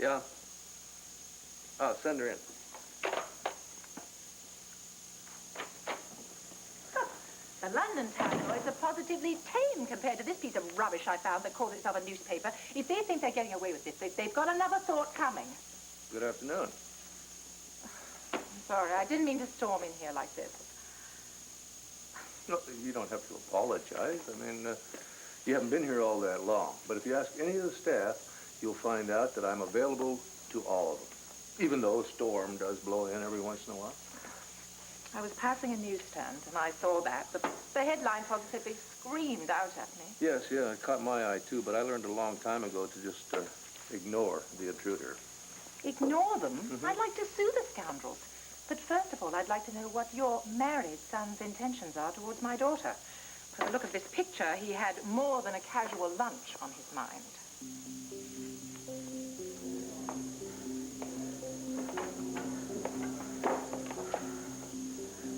Yeah? Oh, send her in. The London tabloids are positively tame compared to this piece of rubbish I found that calls itself a newspaper. If they think they're getting away with this, they've got another thought coming. Good afternoon. I'm sorry, I didn't mean to storm in here like this. No, you don't have to apologize. I mean, you haven't been here all that long. But if you ask any of the staff, you'll find out that I'm available to all of them, even though a storm does blow in every once in a while. I was passing a newsstand, and I saw that. The headline positively screamed out at me. Yes, yeah, it caught my eye, too, but I learned a long time ago to just ignore the intruder. Ignore them? I'd like to sue the scoundrels. But first of all, I'd like to know what your married son's intentions are towards my daughter. From the look of this picture, he had more than a casual lunch on his mind.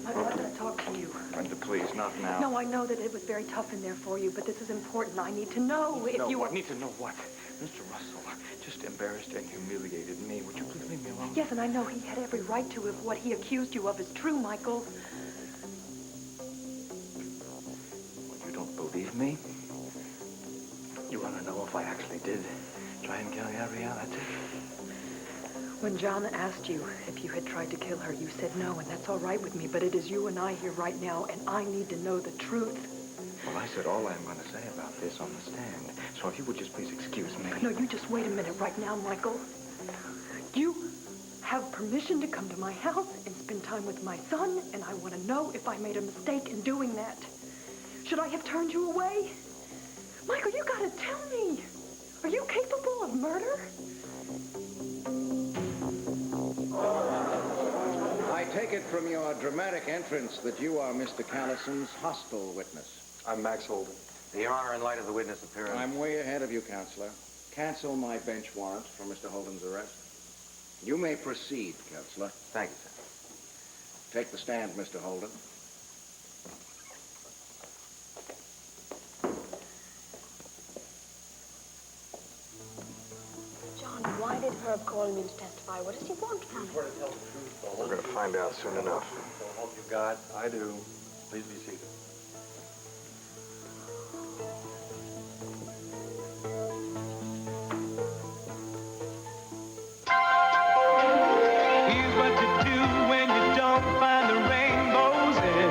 I wanted to talk to you. Brenda, please, not now. No, I know that it was very tough in there for you, but this is important. I need to know if you... Need to know what? Mr. Russell just embarrassed and humiliated me. Would you please leave me alone? Yes, and I know he had every right to if what he accused you of is true, Michael. Well, you don't believe me? You want to know if I actually did try and kill Gabrielle? That's it. When John asked you if you had tried to kill her, you said no, and that's all right with me, but it is you and I here right now, and I need to know the truth. Well, I said all I'm going to say about this on the stand. So if you would just please excuse me. No, you just wait a minute right now, Michael. You have permission to come to my house and spend time with my son, and I want to know if I made a mistake in doing that. Should I have turned you away? Michael, you got to tell me. Are you capable of murder? I take it from your dramatic entrance that you are Mr. Callison's hostile witness. I'm Max Holden. Your Honor, in light of the witness appearance... I'm way ahead of you, Counselor. Cancel my bench warrant for Mr. Holden's arrest. You may proceed, Counselor. Thank you, sir. Take the stand, Mr. Holden. John, why did Herb call me to testify? What does he want from me? We're going to find out soon enough. Help you, God. I do. Please be seated. Here's what to do when you don't find the rainbows in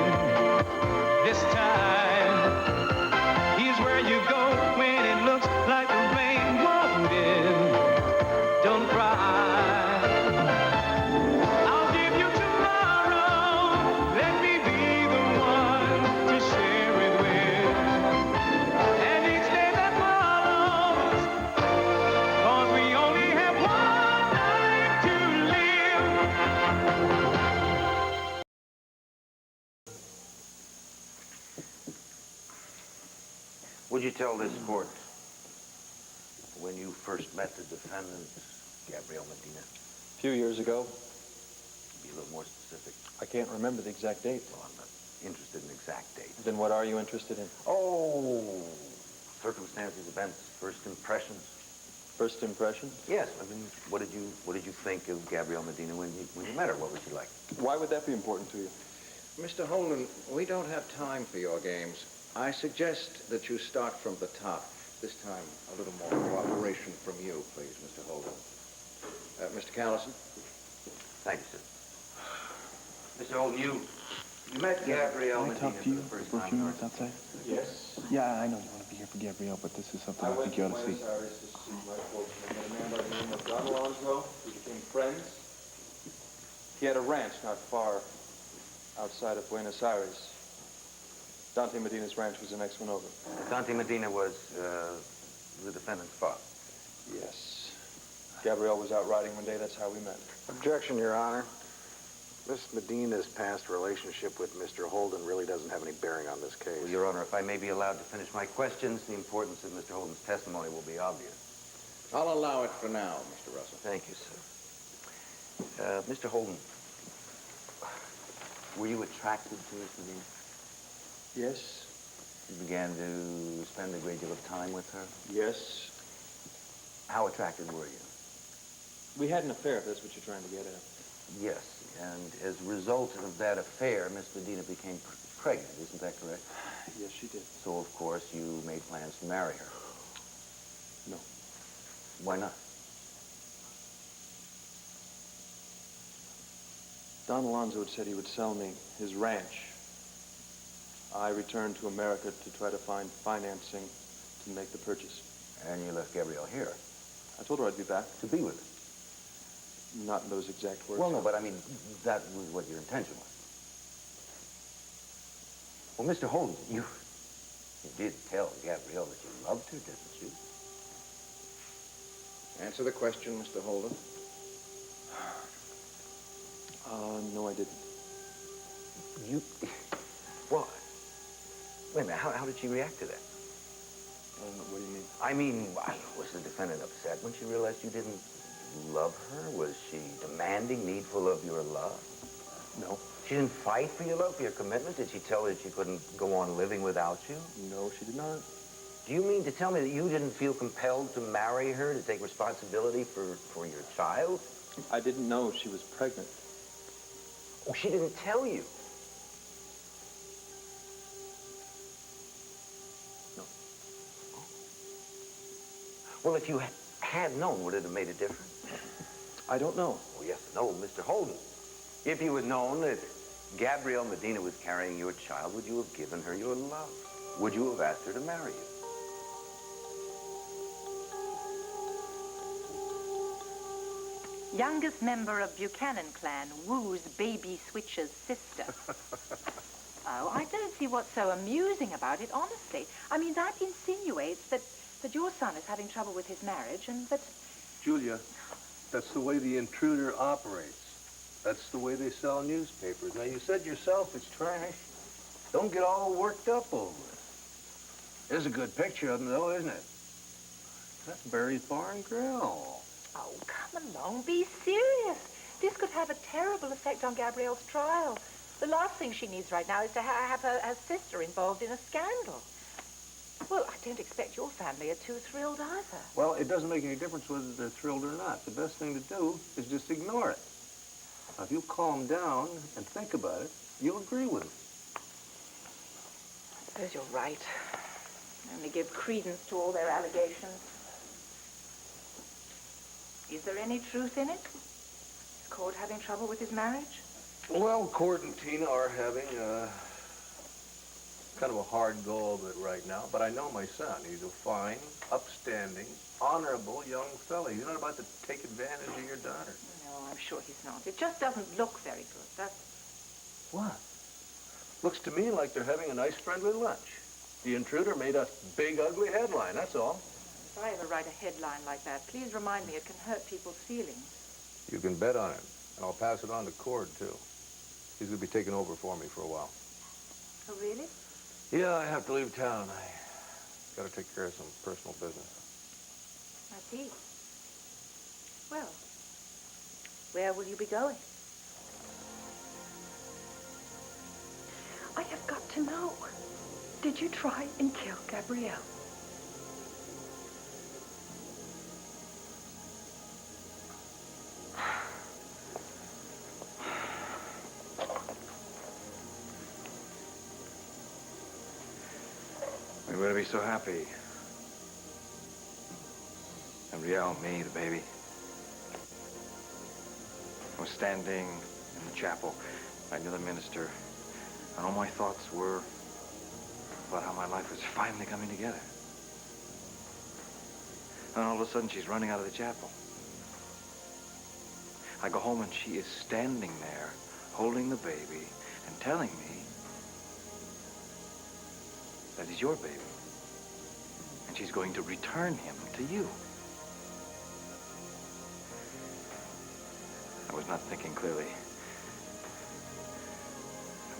this time. Here's where you go when it looks like the rain won't end. Don't cry. I'll give you tomorrow. Let me be the one to share it with. And each day that follows, 'cause we only have one life to live. Would you tell this court when you first met the defendant, Gabrielle Medina? A few years ago. Be a little more specific. I can't remember the exact date. Well, I'm not interested in exact dates. Then what are you interested in? Oh, circumstances, events, first impressions. First impression? Yes, I mean, what did you think of Gabrielle Medina when you met her? What was she like? Why would that be important to you? Mr. Holden, we don't have time for your games. I suggest that you start from the top. This time, a little more cooperation from you, please, Mr. Holden. Mr. Callison? Thank you, sir. Mr. Holden, you met Gabrielle Medina for the first time. For a few minutes outside? Yes. Yeah, I know you want to be here for Gabrielle, but this is something I think you ought to see. Aires to see my fortune. I met a man by the name of Don Alonso. We became friends. He had a ranch not far outside of Buenos Aires. Dante Medina's ranch was the next one over. Dante Medina was the defendant's father. Yes. Gabrielle was out riding one day. That's how we met. Objection, Your Honor. Miss Medina's past relationship with Mr. Holden really doesn't have any bearing on this case. Well, Your Honor, if I may be allowed to finish my questions, the importance of Mr. Holden's testimony will be obvious. I'll allow it for now, Mr. Russell. Thank you, sir. Mr. Holden, were you attracted to Miss Medina? Yes. You began to spend a great deal of time with her? Yes. How attracted were you? We had an affair, if that's what you're trying to get at. Yes, and as a result of that affair, Miss Medina became pregnant. Isn't that correct? Yes, she did. So, of course, you made plans to marry her. No. Why not? Don Alonzo had said he would sell me his ranch. I returned to America to try to find financing to make the purchase. And you left Gabrielle here. I told her I'd be back. To be with her. Not in those exact words. Well, no, but I mean, that was what your intention was. Well, Mr. Holden, you did tell Gabrielle that you loved her, didn't you? Answer the question, Mr. Holden. No, I didn't. You... Well, wait a minute, how did she react to that? What do you mean? I mean, was the defendant upset when she realized you didn't love her? Was she demanding, needful of your love? No. She didn't fight for your love, for your commitment? Did she tell her that she couldn't go on living without you? No, she did not. Do you mean to tell me that you didn't feel compelled to marry her, to take responsibility for your child? I didn't know she was pregnant. Oh, she didn't tell you? No. Well, if you had known, would it have made a difference? I don't know. Oh, yes, no, Mr. Holden. If you had known that Gabrielle Medina was carrying your child, would you have given her your love? Would you have asked her to marry you? Youngest member of Buchanan clan woos baby switcher's sister. Oh, I don't see what's so amusing about it, honestly. I mean, that insinuates that your son is having trouble with his marriage and that... Julia, that's the way the intruder operates. That's the way they sell newspapers. Now, you said yourself it's trash. Don't get all worked up over it. There's a good picture of him, though, isn't it? That's Barry's Bar and Grill. Oh, come along, be serious. This could have a terrible effect on Gabrielle's trial. The last thing she needs right now is to have her sister involved in a scandal. Well, I don't expect your family are too thrilled either. Well, it doesn't make any difference whether they're thrilled or not. The best thing to do is just ignore it. Now, if you calm down and think about it, you'll agree with me. I suppose you're right. Only give credence to all their allegations. Is there any truth in it? Is Cord having trouble with his marriage? Well, Cord and Tina are having kind of a hard go of it right now, but I know my son. He's a fine, upstanding, honorable young fella. He's not about to take advantage of your daughter. No, I'm sure he's not. It just doesn't look very good. That's... What? Looks to me like they're having a nice, friendly lunch. The intruder made a big, ugly headline, that's all. If I ever write a headline like that, please remind me it can hurt people's feelings. You can bet on it, and I'll pass it on to Cord, too. He's going to be taking over for me for a while. Oh, really? Yeah, I have to leave town. I got to take care of some personal business. I see. Well, where will you be going? I have got to know. Did you try and kill Gabrielle? We're going to be so happy. Gabrielle, me, the baby. I was standing in the chapel right near the minister, and all my thoughts were about how my life was finally coming together. And all of a sudden, she's running out of the chapel. I go home, and she is standing there, holding the baby, and telling me that he's your baby. And she's going to return him to you. I was not thinking clearly.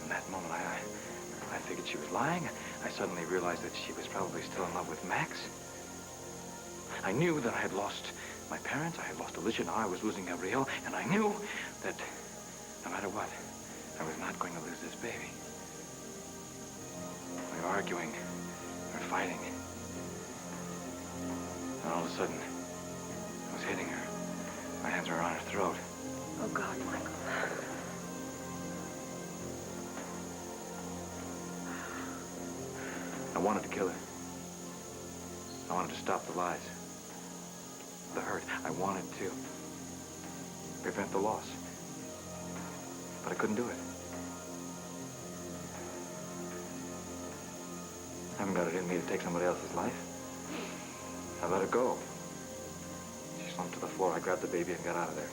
In that moment, I figured she was lying. I suddenly realized that she was probably still in love with Max. I knew that I had lost my parents. I had lost Alicia. Now I was losing Gabrielle. And I knew that no matter what, I was not going to lose this baby. We were arguing. We were fighting. And all of a sudden, I was hitting her. My hands With her on her throat. Oh, God, Michael. I wanted to kill her. I wanted to stop the lies. The hurt. I wanted to prevent the loss. But I couldn't do it. I haven't got it in me to take somebody else's life. I let her go. She slumped to the floor. I grabbed the baby and got out of there.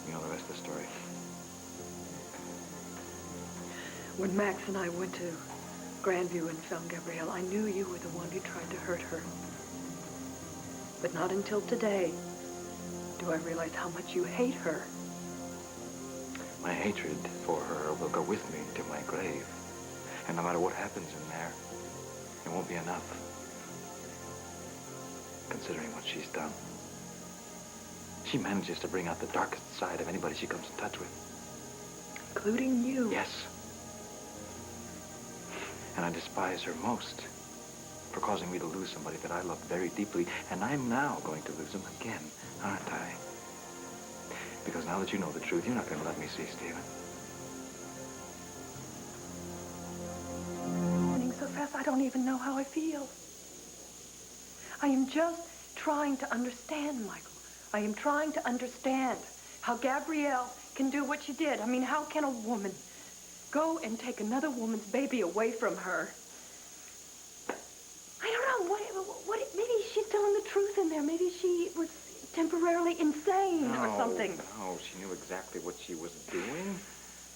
You know the rest of the story. When Max and I went to Grandview and found Gabrielle, I knew you were the one who tried to hurt her. But not until today do I realize how much you hate her. My hatred for her will go with me to my grave. And no matter what happens in there, it won't be enough. Considering what she's done. She manages to bring out the darkest side of anybody she comes in touch with. Including you. Yes. And I despise her most for causing me to lose somebody that I loved very deeply. And I'm now going to lose him again, aren't I? Because now that you know the truth, you're not going to let me see Stephen. Running so fast, I don't even know how I feel. I am just trying to understand, Michael. I am trying to understand how Gabrielle can do what she did. I mean, how can a woman go and take another woman's baby away from her? I don't know, maybe she's telling the truth in there. Maybe she was temporarily insane or something. No, she knew exactly what she was doing.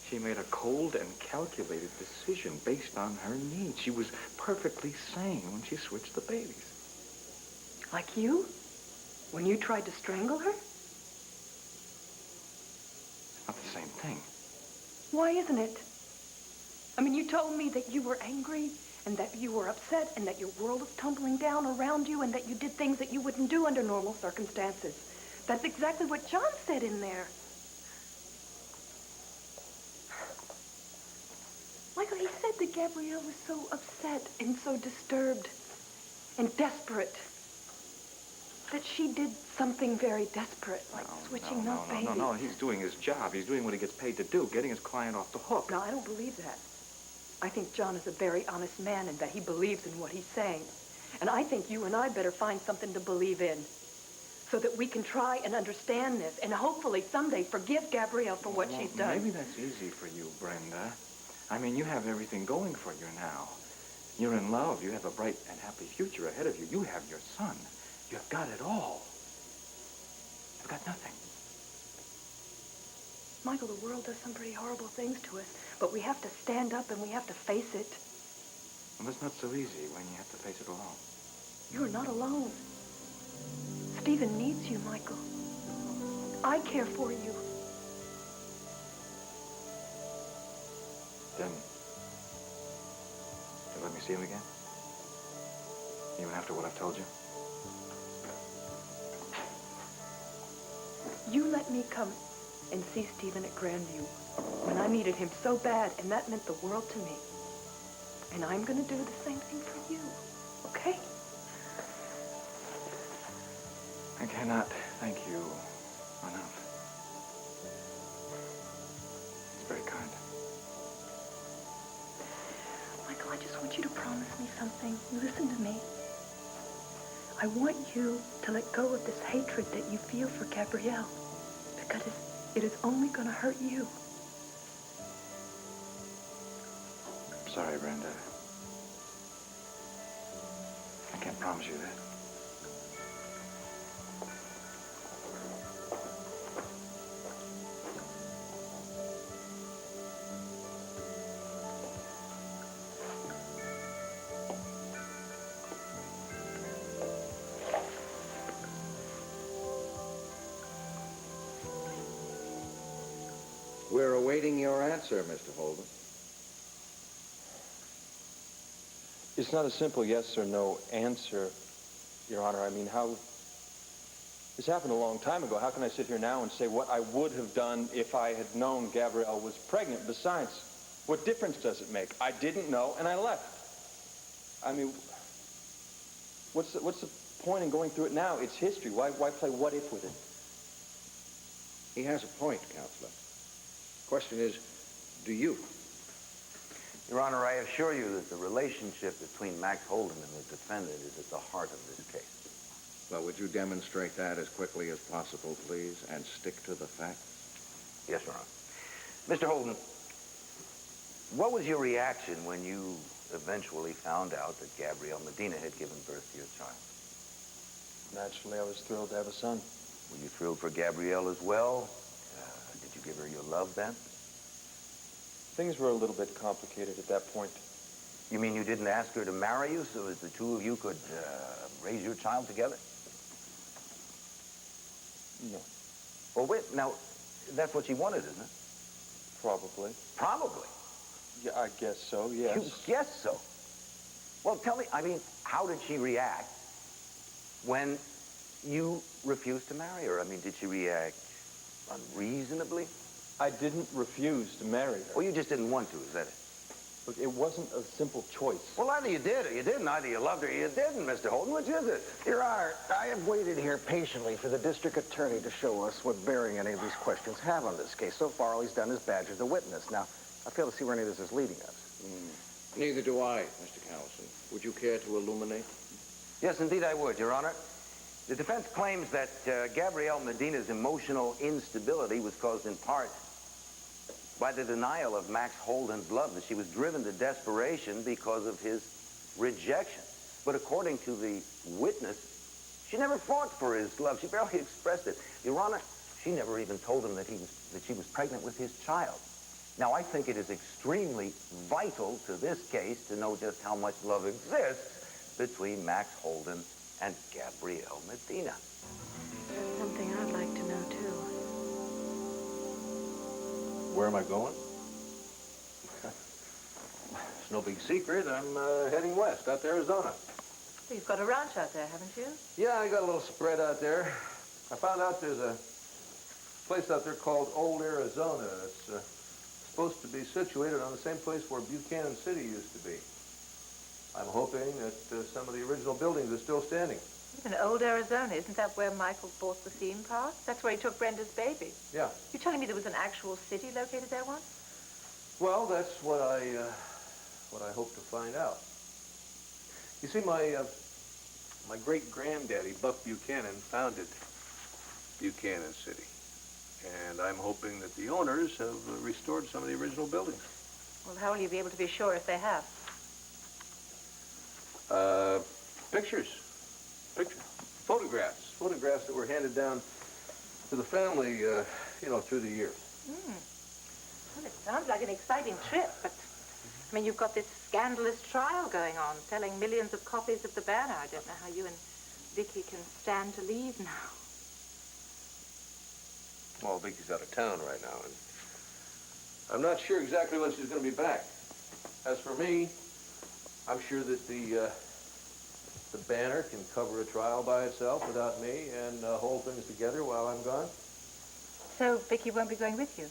She made a cold and calculated decision based on her needs. She was perfectly sane when she switched the babies. Like you? When you tried to strangle her? Not the same thing. Why isn't it? I mean, you told me that you were angry and that you were upset and that your world was tumbling down around you and that you did things that you wouldn't do under normal circumstances. That's exactly what John said in there. Michael, he said that Gabrielle was so upset and so disturbed and desperate that she did something very desperate, like switching those babies. No, he's doing his job. He's doing what he gets paid to do, getting his client off the hook. No, I don't believe that. I think John is a very honest man and that he believes in what he's saying. And I think you and I better find something to believe in so that we can try and understand this and hopefully someday forgive Gabrielle for what she's done. Maybe that's easy for you, Brenda. I mean, you have everything going for you now. You're in love. You have a bright and happy future ahead of you. You have your son. You've got it all. I've got nothing. Michael, the world does some pretty horrible things to us, but we have to stand up and we have to face it. Well, that's not so easy when you have to face it alone. You're not alone. Stephen needs you, Michael. I care for you. Then, you'll let me see him again? Even after what I've told you? You let me come and see Stephen at Grandview when I needed him so bad, and that meant the world to me. And I'm going to do the same thing for you, okay? I cannot thank you enough. It's very kind. Michael, I just want you to promise me something. Listen to me. I want you to let go of this hatred that you feel for Gabrielle, because it is only going to hurt you. I'm sorry, Brenda. I can't promise you that. We're awaiting your answer, Mr. Holden. It's not a simple yes or no answer, Your Honor. I mean, this happened a long time ago. How can I sit here now and say what I would have done if I had known Gabrielle was pregnant? Besides, what difference does it make? I didn't know, and I left. I mean, what's the point in going through it now? It's history. Why play what if with it? He has a point, Counselor. Question is, do you? Your Honor, I assure you that the relationship between Max Holden and the defendant is at the heart of this case. Well, would you demonstrate that as quickly as possible, please, and stick to the facts? Yes, Your Honor. Mr. Holden, what was your reaction when you eventually found out that Gabrielle Medina had given birth to your child? Naturally, I was thrilled to have a son. Were you thrilled for Gabrielle as well? Did you give her your love then? Things were a little bit complicated at that point. You mean you didn't ask her to marry you so that the two of you could raise your child together? No. Well, wait, now, that's what she wanted, isn't it? Probably. Probably. Yeah, I guess so, yes. You guess so? Well, tell me, I mean, how did she react when you refused to marry her? I mean, did she react unreasonably? I didn't refuse to marry her. Well, you just didn't want to, is that it? Look, it wasn't a simple choice. Well, either you did or you didn't. Either you loved her or you didn't, Mr. Holden. Which is it? Your Honor, I have waited here patiently for the district attorney to show us what bearing any of these questions have on this case. So far, all he's done is badger the witness. Now, I fail to see where any of this is leading us. Neither do I, Mr. Callison. Would you care to illuminate? Yes, indeed I would, Your Honor. The defense claims that Gabrielle Medina's emotional instability was caused in part by the denial of Max Holden's love, that she was driven to desperation because of his rejection. But according to the witness, she never fought for his love. She barely expressed it. Your Honor, she never even told him that she was pregnant with his child. Now, I think it is extremely vital to this case to know just how much love exists between Max Holden and Gabrielle Medina. That's something I'd like to know, too. Where am I going? It's no big secret. I'm heading west, out to Arizona. Well, you've got a ranch out there, haven't you? Yeah, I got a little spread out there. I found out there's a place out there called Old Arizona. It's supposed to be situated on the same place where Buchanan City used to be. I'm hoping that some of the original buildings are still standing. In Old Arizona, isn't that where Michael bought the theme park? That's where he took Brenda's baby. Yeah. You're telling me there was an actual city located there once? Well, that's what I hope to find out. You see, my great-granddaddy, Buck Buchanan, founded Buchanan City. And I'm hoping that the owners have restored some of the original buildings. Well, how will you be able to be sure if they have? Pictures, photographs that were handed down to the family, through the years. Well, it sounds like an exciting trip, but, I mean, you've got this scandalous trial going on, selling millions of copies of the banner. I don't know how you and Vicky can stand to leave now. Well, Vicky's out of town right now, and I'm not sure exactly when she's going to be back. As for me, I'm sure that the banner can cover a trial by itself without me and hold things together while I'm gone. So Vicky won't be going with you?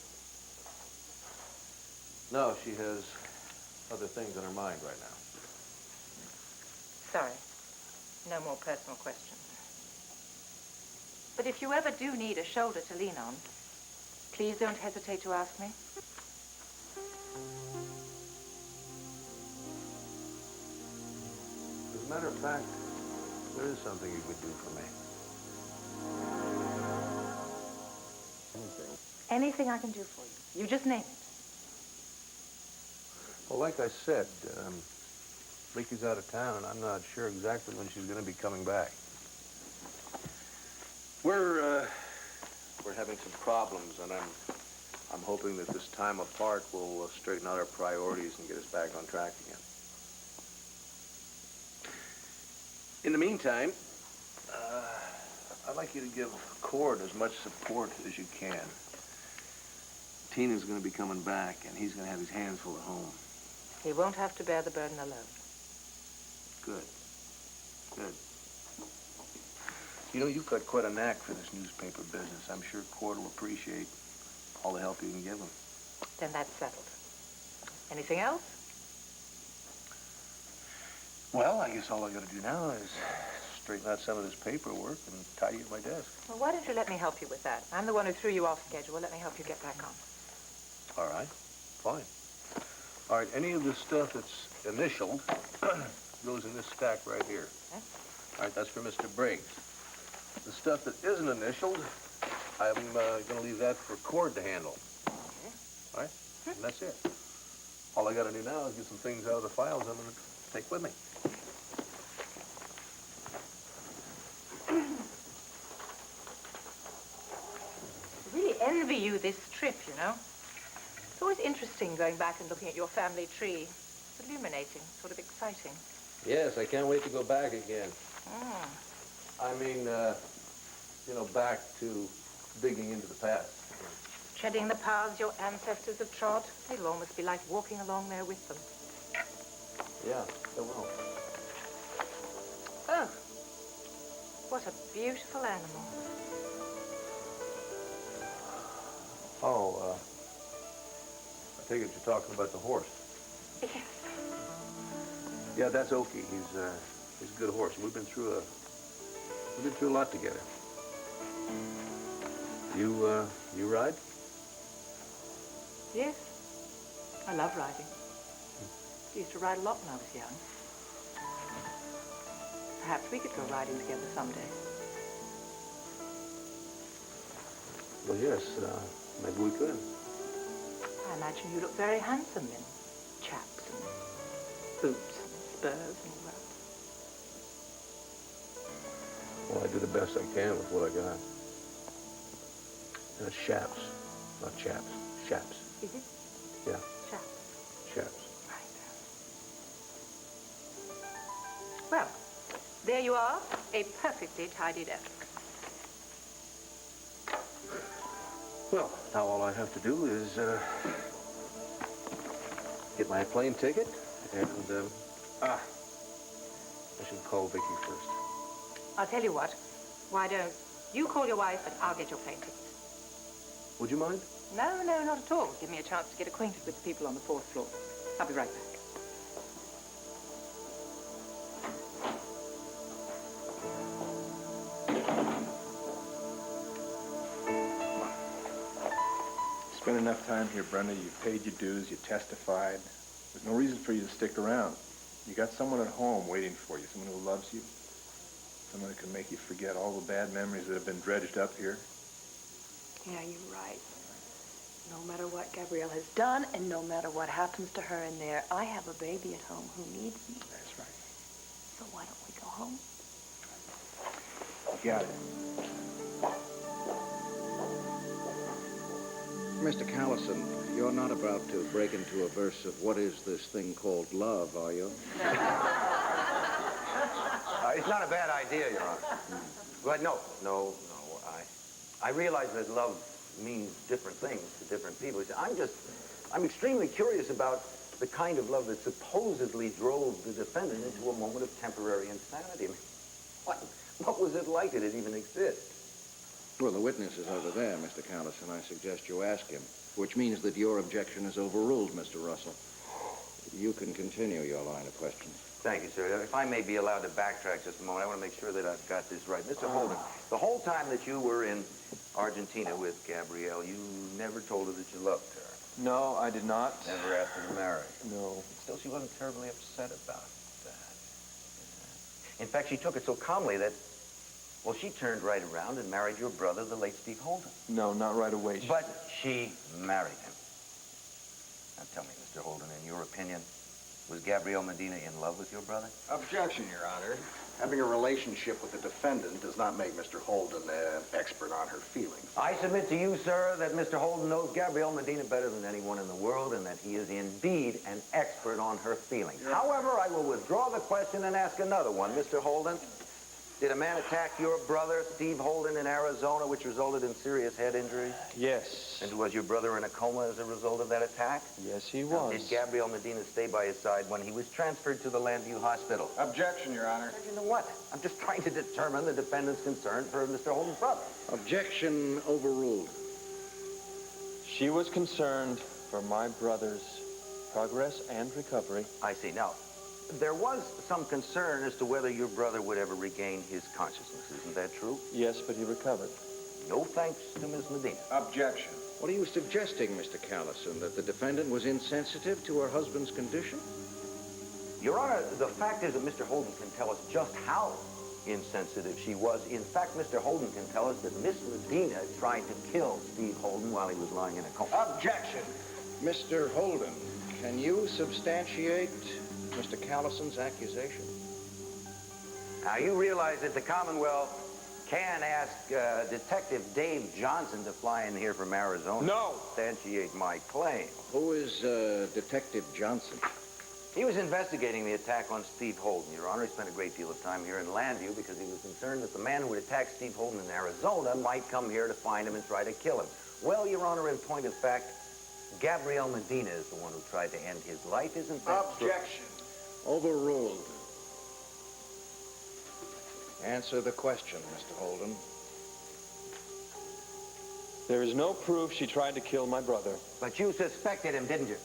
No, she has other things on her mind right now. Sorry. No more personal questions. But if you ever do need a shoulder to lean on, please don't hesitate to ask me. As a matter of fact, there is something you could do for me. Anything I can do for you. You just name it. Well, like I said, Vicky's out of town, and I'm not sure exactly when she's going to be coming back. We're having some problems, and I'm hoping that this time apart will straighten out our priorities and get us back on track again. In the meantime, I'd like you to give Cord as much support as you can. Tina's going to be coming back, and he's going to have his hands full at home. He won't have to bear the burden alone. Good. Good. You know, you've got quite a knack for this newspaper business. I'm sure Cord will appreciate all the help you can give him. Then that's settled. Anything else? Well, I guess all I got to do now is straighten out some of this paperwork and tidy up my desk. Well, why don't you let me help you with that? I'm the one who threw you off schedule. Let me help you get back on. All right, fine. All right, any of the stuff that's initialed goes in this stack right here. Okay. All right, that's for Mr. Briggs. The stuff that isn't initialed, I'm going to leave that for Cord to handle. Okay. All right? And that's it. All I got to do now is get some things out of the files I'm going to take with me. I really envy you this trip, you know. It's always interesting going back and looking at your family tree. It's illuminating, sort of exciting. Yes, I can't wait to go back again. Mm. I mean, you know, back to digging into the past. Treading the paths your ancestors have trod. It'll almost be like walking along there with them. Yeah, it will. Oh, what a beautiful animal. Oh, I take it you're talking about the horse. Yes. Yeah, that's Okie. He's a good horse. We've been through a lot together. You ride? Yes. I love riding. Used to ride a lot when I was young. Perhaps we could go riding together someday. Well, yes. Maybe we could. I imagine you look very handsome in chaps and boots and spurs and all that. Well, I do the best I can with what I got. And it's chaps, not chaps. Chaps. Is it? Yeah, Chaps. chaps. Right. Well, there you are. A perfectly tidy desk. Well, now all I have to do is get my plane ticket and I should call Vicky first. I'll tell you what. Why don't you call your wife and I'll get your plane ticket? Would you mind? No, not at all. Give me a chance to get acquainted with the people on the 4th floor. I'll be right back. Spent enough time here, Brenda. You paid your dues. You testified. There's no reason for you to stick around. You got someone at home waiting for you, someone who loves you, someone who can make you forget all the bad memories that have been dredged up here. Yeah, you're right. No matter what Gabrielle has done and no matter what happens to her in there, I have a baby at home who needs me. That's right. So why don't we go home? You got it. Mr. Callison, you're not about to break into a verse of what is this thing called love, are you? It's not a bad idea, Your Honor. But no. I realize that love means different things to different people. I'm extremely curious about the kind of love that supposedly drove the defendant into a moment of temporary insanity. I mean, what was it like? Did it even exist? Well, the witness is over there, Mr. Callison. I suggest you ask him, which means that your objection is overruled, Mr. Russell. You can continue your line of questioning. Thank you, sir. If I may be allowed to backtrack just a moment, I want to make sure that I've got this right. Mr. Holden, the whole time that you were in Argentina with Gabrielle, you never told her that you loved her. No, I did not. Never asked her to marry. No. Still, she wasn't terribly upset about that. In fact, she took it so calmly that, well, she turned right around and married your brother, the late Steve Holden. No, not right away. But she married him. Now tell me, Mr. Holden, in your opinion, was Gabrielle Medina in love with your brother? Objection, Your Honor. Having a relationship with the defendant does not make Mr. Holden an expert on her feelings. I submit to you, sir, that Mr. Holden knows Gabrielle Medina better than anyone in the world and that he is indeed an expert on her feelings. Yeah. However, I will withdraw the question and ask another one. Mr. Holden, did a man attack your brother, Steve Holden, in Arizona, which resulted in serious head injuries? Yes. And was your brother in a coma as a result of that attack? Yes, he was. Did Gabrielle Medina stay by his side when he was transferred to the Landview Hospital? Objection, Your Honor. You know what? I'm just trying to determine the defendant's concern for Mr. Holden's brother. Objection overruled. She was concerned for my brother's progress and recovery. I see. Now, There was some concern as to whether your brother would ever regain his consciousness. Isn't that true? Yes, but he recovered. No thanks to Miss Medina. Objection. What are you suggesting, Mr. Callison, that the defendant was insensitive to her husband's condition? Your Honor, the fact is that Mr. Holden can tell us just how insensitive she was. In fact, Mr. Holden can tell us that Miss Medina tried to kill Steve Holden while he was lying in a coma. Objection. Mr. Holden, can you substantiate Mr. Callison's accusation? Now, you realize that the Commonwealth can ask Detective Dave Johnson to fly in here from Arizona No! to substantiate my claim. Who is Detective Johnson? He was investigating the attack on Steve Holden, Your Honor. He spent a great deal of time here in Landview because he was concerned that the man who had attacked Steve Holden in Arizona might come here to find him and try to kill him. Well, Your Honor, in point of fact, Gabrielle Medina is the one who tried to end his life, isn't that Objection. Overruled. Answer the question, Mr. Holden. There is no proof she tried to kill my brother. But you suspected him, didn't you?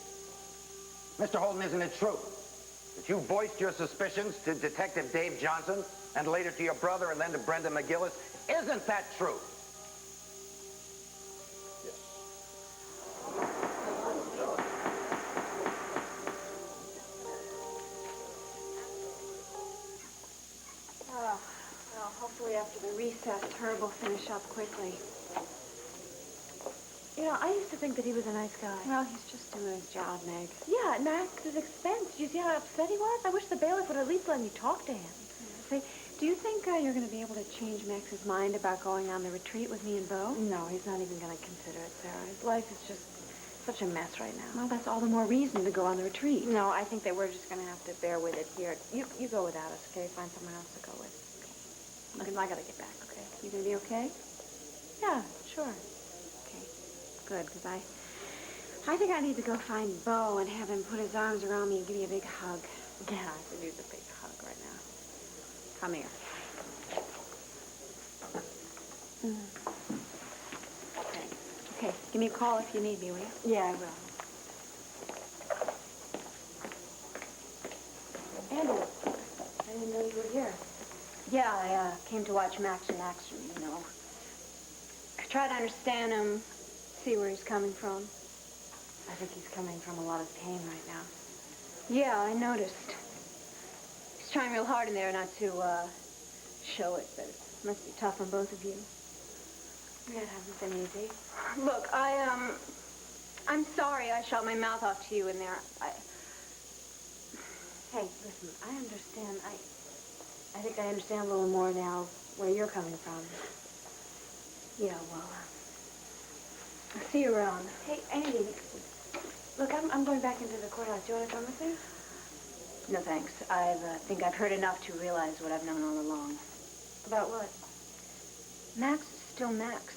Mr. Holden, isn't it true that you voiced your suspicions to Detective Dave Johnson and later to your brother and then to Brenda McGillis? Isn't that true? Well, hopefully after the recess, Herb will finish up quickly. You know, I used to think that he was a nice guy. Well, he's just doing his job, Meg. Yeah, at Max's expense. Did you see how upset he was? I wish the bailiff would at least let me talk to him. Say, do you think you're going to be able to change Max's mind about going on the retreat with me and Bo? No, he's not even going to consider it, Sarah. His life is just such a mess right now. Well, that's all the more reason to go on the retreat. No, I think that we're just going to have to bear with it here. You go without us, okay? Find someone else to go with. Okay. I got to get back, okay? You going to be okay? Yeah, sure. Good, because I think I need to go find Bo and have him put his arms around me and give me a big hug. Yeah, I could use a big hug right now. Come here. Thanks. Okay, give me a call if you need me, will you? Yeah, I will. Andy, I didn't know you were here. Yeah, I came to watch Max in action, you know. Try to understand him. See where he's coming from. I think he's coming from a lot of pain right now. Yeah, I noticed. He's trying real hard in there not to show it, but it must be tough on both of you. Yeah, it hasn't been easy. Look, I'm sorry I shot my mouth off to you in there. Hey, listen, I understand. I think I understand a little more now where you're coming from. Yeah, well, I'll see you around. Hey, Andy, look, I'm going back into the courthouse. Do you want to come with me? No, thanks. I think I've heard enough to realize what I've known all along. About what? Max is still Max.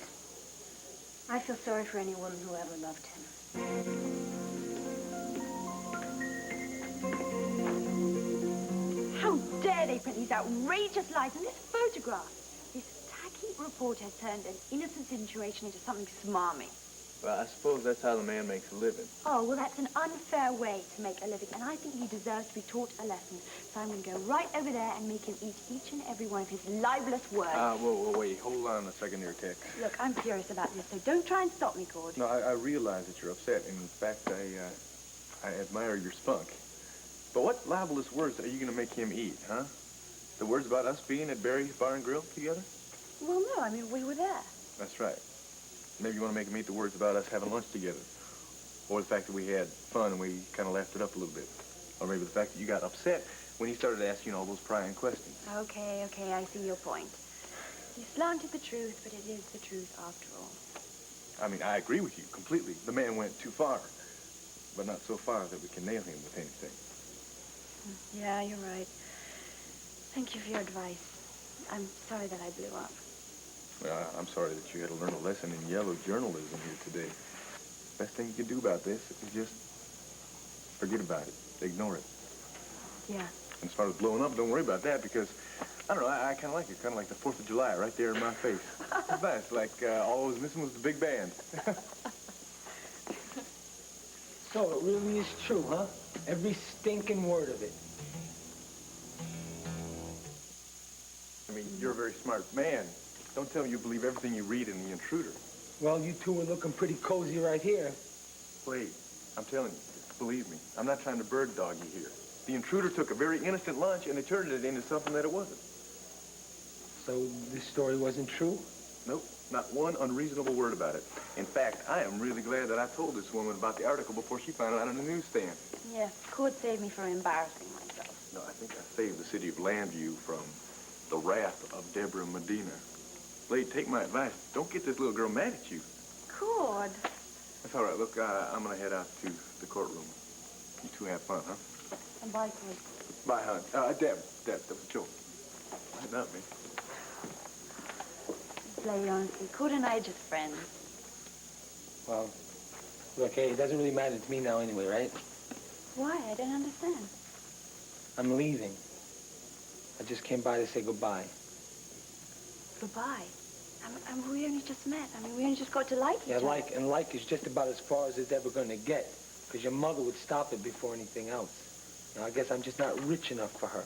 I feel sorry for any woman who ever loved him. How dare they put these outrageous lies in this photograph? This tacky reporter turned an innocent situation into something smarmy. Well, I suppose that's how the man makes a living. Oh, well, that's an unfair way to make a living, and I think he deserves to be taught a lesson. So I'm going to go right over there and make him eat each and every one of his libelous words. Whoa, wait. Hold on a second there, Tex. Look, I'm furious about this, so don't try and stop me, Cord. No, I realize that you're upset. In fact, I admire your spunk. But what libelous words are you going to make him eat, huh? The words about us being at Barry's Bar and Grill together? Well, no, I mean, we were there. That's right. Maybe you want to make him eat the words about us having lunch together. Or the fact that we had fun and we kind of laughed it up a little bit. Or maybe the fact that you got upset when he started asking all those prying questions. Okay, I see your point. You slanted the truth, but it is the truth after all. I mean, I agree with you completely. The man went too far. But not so far that we can nail him with anything. Yeah, you're right. Thank you for your advice. I'm sorry that I blew up. Well, I'm sorry that you had to learn a lesson in yellow journalism here today. Best thing you can do about this is just forget about it. Ignore it. Yeah. And as far as blowing up, don't worry about that because, I don't know, I kind of like it. Kind of like the 4th of July right there in my face. It's nice. Like all I was missing was the big band. So it really is true, huh? Every stinking word of it. mean, you're a very smart man. Don't tell me you believe everything you read in The Intruder. Well, you two are looking pretty cozy right here. Wait, I'm telling you, believe me, I'm not trying to bird dog you here. The Intruder took a very innocent lunch and they turned it into something that it wasn't. So this story wasn't true? Nope, not one unreasonable word about it. In fact, I am really glad that I told this woman about the article before she found it out on the newsstand. Yes, could save me from embarrassing myself. No, I think I saved the city of Landview from the wrath of Deborah Medina. Blade, take my advice. Don't get this little girl mad at you. Could. That's all right. Look, I'm going to head out to the courtroom. You two have fun, huh? And bye, Could. Bye, hon. Deb, that was a joke. Not me. Blade, honestly, Could and I are just friends. Well, look, hey, it doesn't really matter to me now anyway, right? Why? I don't understand. I'm leaving. I just came by to say goodbye. Goodbye. We only just met. I mean, we only just got to like each other. Yeah, like is just about as far as it's ever going to get. Because your mother would stop it before anything else. Now, I guess I'm just not rich enough for her.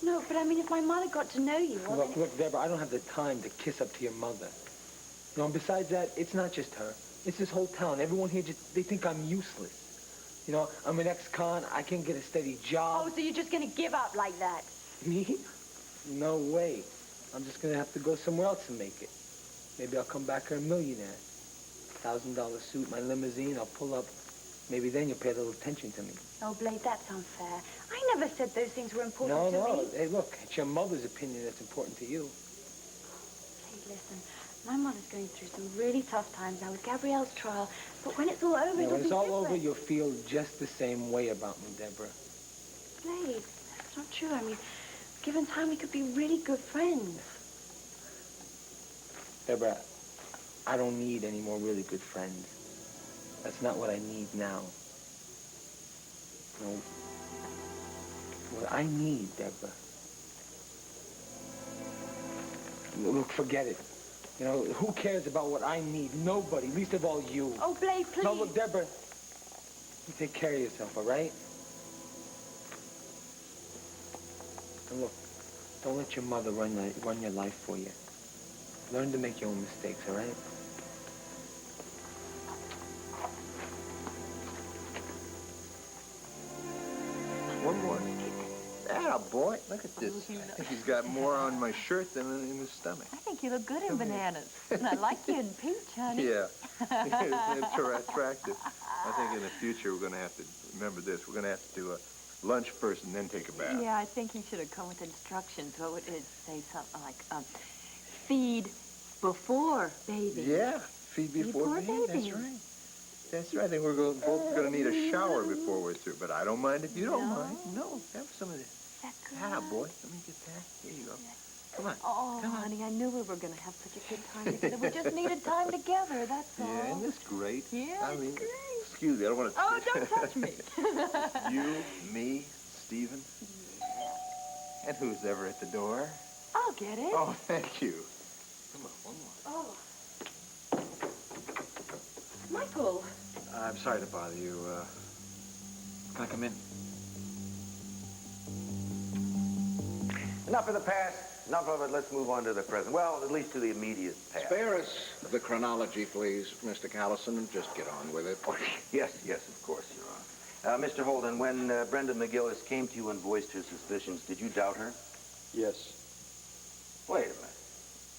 No, but I mean, if my mother got to know you, well, Look, Deborah, I don't have the time to kiss up to your mother. You know, and besides that, it's not just her. It's this whole town. Everyone here, they think I'm useless. You know, I'm an ex-con. I can't get a steady job. Oh, so you're just going to give up like that? Me? No way. I'm just going to have to go somewhere else and make it. Maybe I'll come back here a millionaire. $1,000 suit, my limousine, I'll pull up. Maybe then you'll pay a little attention to me. Oh, Blade, that's unfair. I never said those things were important to No. me. Hey, look, it's your mother's opinion that's important to you. Blade, listen. My mother's going through some really tough times now with Gabrielle's trial. But when it's all over, it'll When be it's all different. over, you'll feel just the same way about me, Deborah. Blade, that's not true. I mean, given time, we could be really good friends. Deborah, I don't need any more really good friends. That's not what I need now. You know, what I need, Deborah. Look, forget it. You know, who cares about what I need? Nobody, least of all you. Oh, Blade, please. No, look, Deborah, you take care of yourself, all right? And look, don't let your mother run your life for you. Learn to make your own mistakes, all right? One more. Atta boy. Look at this. I think he's got more on my shirt than in his stomach. I think you look good in bananas. And I like you in peach, honey. Yeah. It's attractive. I think in the future we're going to have to, remember this, we're going to have to do a lunch first and then take a bath. Yeah, I think he should have come with instructions. What would it say? Something like, feed before baby. Yeah, feed before baby. That's right. That's right. I think we're both going to need a shower before we're through. But I don't mind if you don't mind. No, have some of this. Ah, boy. Let me get that. Here you go. Come on. Oh, Come on. honey, I knew we were going to have such a good time together. We just needed time together, that's all. Yeah, isn't this great? Yeah, I mean, it's great. Excuse me, I don't want to... Oh, don't touch me. You, me, Stephen, and who's ever at the door? I'll get it. Oh, thank you. Come on, one more. Oh. Michael. I'm sorry to bother you. Can I come in? Enough of the past. Enough of it. Let's move on to the present. Well, at least to the immediate past. Spare us the chronology, please, Mr. Callison, and just get on with it. Yes, of course, Your Honor. Mr. Holden, when Brenda McGillis came to you and voiced her suspicions, did you doubt her? Yes. Wait a minute.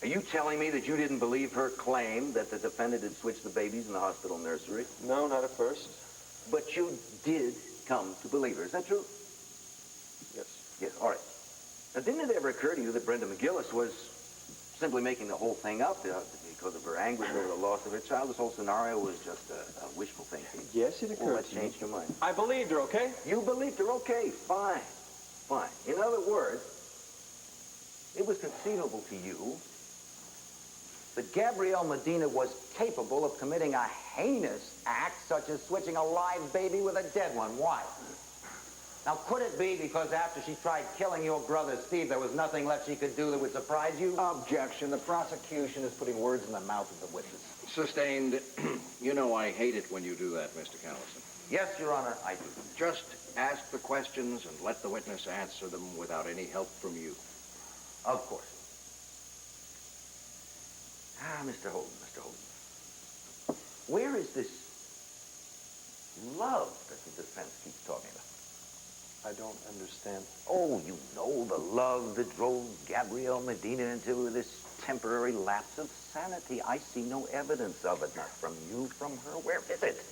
Are you telling me that you didn't believe her claim that the defendant had switched the babies in the hospital nursery? No, not at first. But you did come to believe her. Is that true? Yes. Yes, all right. Now, didn't it ever occur to you that Brenda McGillis was simply making the whole thing up because of her anguish over the loss of her child? This whole scenario was just a wishful thinking. Yes, it Well, occurred that to me. changed your mind. I believed her, okay? You believed her, okay, fine. In other words, it was conceivable to you that Gabrielle Medina was capable of committing a heinous act such as switching a live baby with a dead one. Why? Now, could it be because after she tried killing your brother, Steve, there was nothing left she could do that would surprise you? Objection. The prosecution is putting words in the mouth of the witness. Sustained. You know I hate it when you do that, Mr. Callison. Yes, Your Honor, I do. Just ask the questions and let the witness answer them without any help from you. Of course. Mr. Holden, Mr. Holden. Where is this love that the defense keeps talking about? I don't understand. Oh, you know, the love that drove Gabrielle Medina into this temporary lapse of sanity. I see no evidence of it, not from you, from her. Where is it?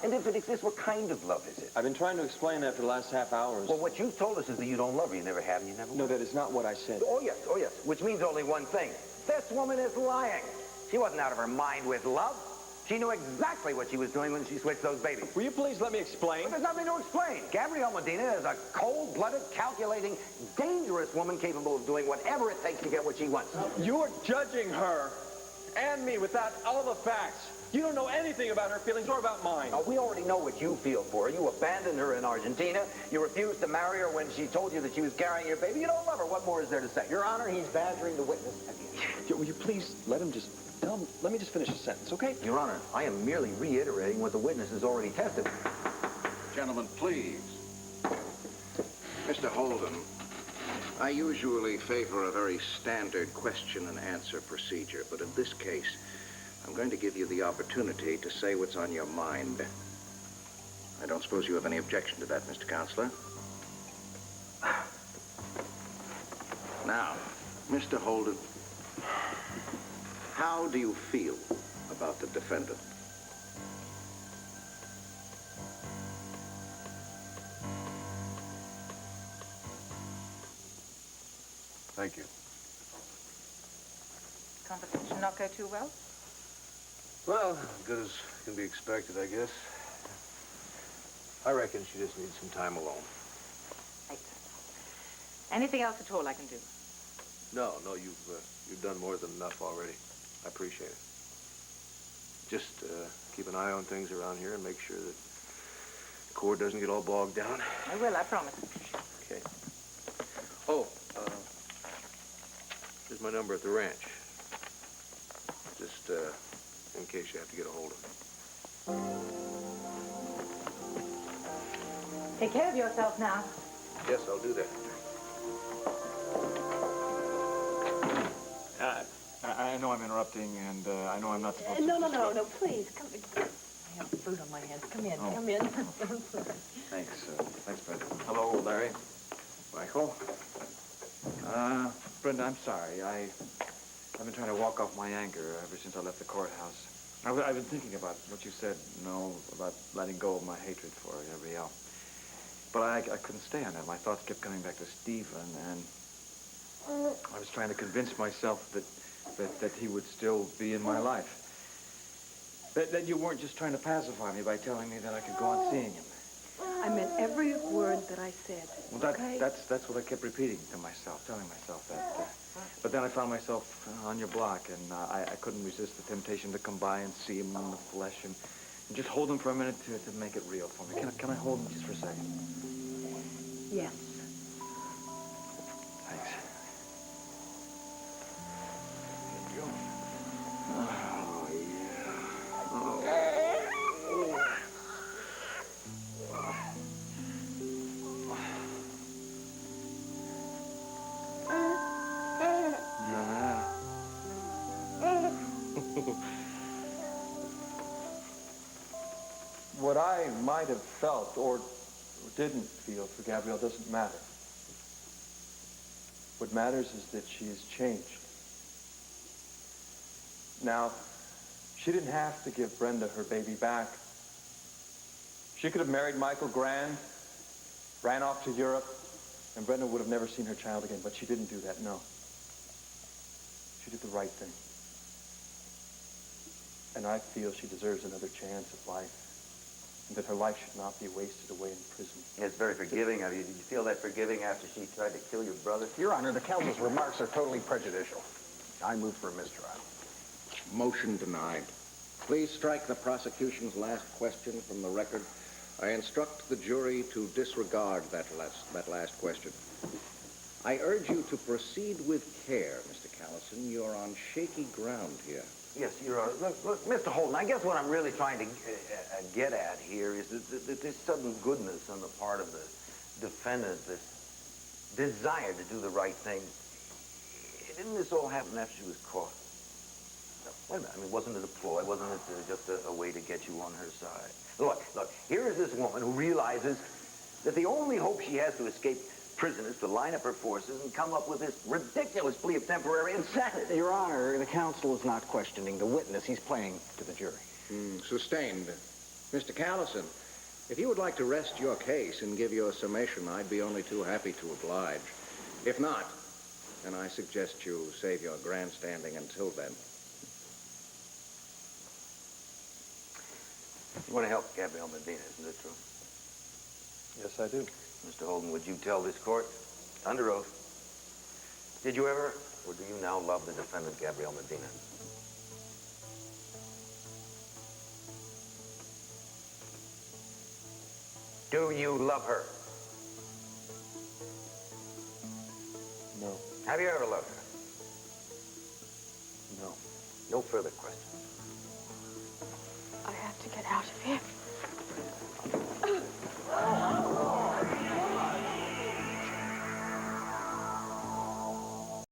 And if it exists, what kind of love is it? I've been trying to explain that for the last half hour. Well, what you've told us is that you don't love her. You never have and you never will. No, that is not what I said. Oh, yes, oh, yes. Which means only one thing. This woman is lying. She wasn't out of her mind with love. She knew exactly what she was doing when she switched those babies. Will you please let me explain? But there's nothing to explain. Gabrielle Medina is a cold-blooded, calculating, dangerous woman capable of doing whatever it takes to get what she wants. You're judging her and me without all the facts. You don't know anything about her feelings or about mine. Now, we already know what you feel for her. You abandoned her in Argentina. You refused to marry her when she told you that she was carrying your baby. You don't love her. What more is there to say? Your Honor, he's badgering the witness again. Will you please let him just... let me just finish the sentence, okay? Your Honor, I am merely reiterating what the witness has already testified. Gentlemen, please. Mr. Holden, I usually favor a very standard question and answer procedure, but in this case, I'm going to give you the opportunity to say what's on your mind. I don't suppose you have any objection to that, Mr. Counselor? Now, Mr. Holden, how do you feel about the defendant? Thank you. Conversation not go too well? Well, good as can be expected, I guess. I reckon she just needs some time alone. Right. Anything else at all I can do? No, you've done more than enough already. I appreciate it. Just keep an eye on things around here and make sure that the cord doesn't get all bogged down. I will, I promise. Okay. Oh, here's my number at the ranch. Just in case you have to get a hold of me. Take care of yourself now. Yes, I'll do that. I know I'm interrupting, and I know I'm not supposed to... No, please, come in. I have food on my hands. Come in, come in. Thanks, Brenda. Hello, Larry. Michael. Brenda, I'm sorry. I've been trying to walk off my anger ever since I left the courthouse. I've been thinking about what you said, about letting go of my hatred for Gabrielle. But I couldn't stay on that. My thoughts kept coming back to Stephen, and I was trying to convince myself that he would still be in my life. That you weren't just trying to pacify me by telling me that I could go on seeing him. I meant every word that I said. Well, okay? that's what I kept repeating to myself, telling myself that. But then I found myself on your block, and I couldn't resist the temptation to come by and see him in the flesh and just hold him for a minute to make it real for me. Can I hold him just for a second? Yes. Thanks. Here you go. Oh, yeah. Oh. What I might have felt or didn't feel for Gabrielle doesn't matter. What matters is that she has changed. Now, she didn't have to give Brenda her baby back. She could have married Michael Grand, ran off to Europe, and Brenda would have never seen her child again, but she didn't do that, no. She did the right thing. And I feel she deserves another chance at life. And that her life should not be wasted away in prison. Yeah, it's very forgiving of you. Did you feel that forgiving after she tried to kill your brother? Your Honor, the counsel's remarks are totally prejudicial. I move for a mistrial. Motion denied. Please strike the prosecution's last question from the record. I instruct the jury to disregard that last question. I urge you to proceed with care, Mr. Callison. You're on shaky ground here. Yes, Your Honor. Look, Mr. Holden, I guess what I'm really trying to get at here is that this sudden goodness on the part of the defendant, this desire to do the right thing, didn't this all happen after she was caught? Wait a minute. I mean, wasn't it a ploy? Wasn't it just a way to get you on her side? Look, here is this woman who realizes that the only hope she has to escape prison is to line up her forces and come up with this ridiculous plea of temporary insanity. Your Honor, the counsel is not questioning the witness. He's playing to the jury. Sustained. Mr. Callison, if you would like to rest your case and give your summation, I'd be only too happy to oblige. If not, then I suggest you save your grandstanding until then. You want to help Gabrielle Medina, isn't it true? Yes, I do. Mr. Holden, would you tell this court, under oath, did you ever, or do you now love the defendant, Gabrielle Medina? Do you love her? No. Have you ever loved her? No. No further questions.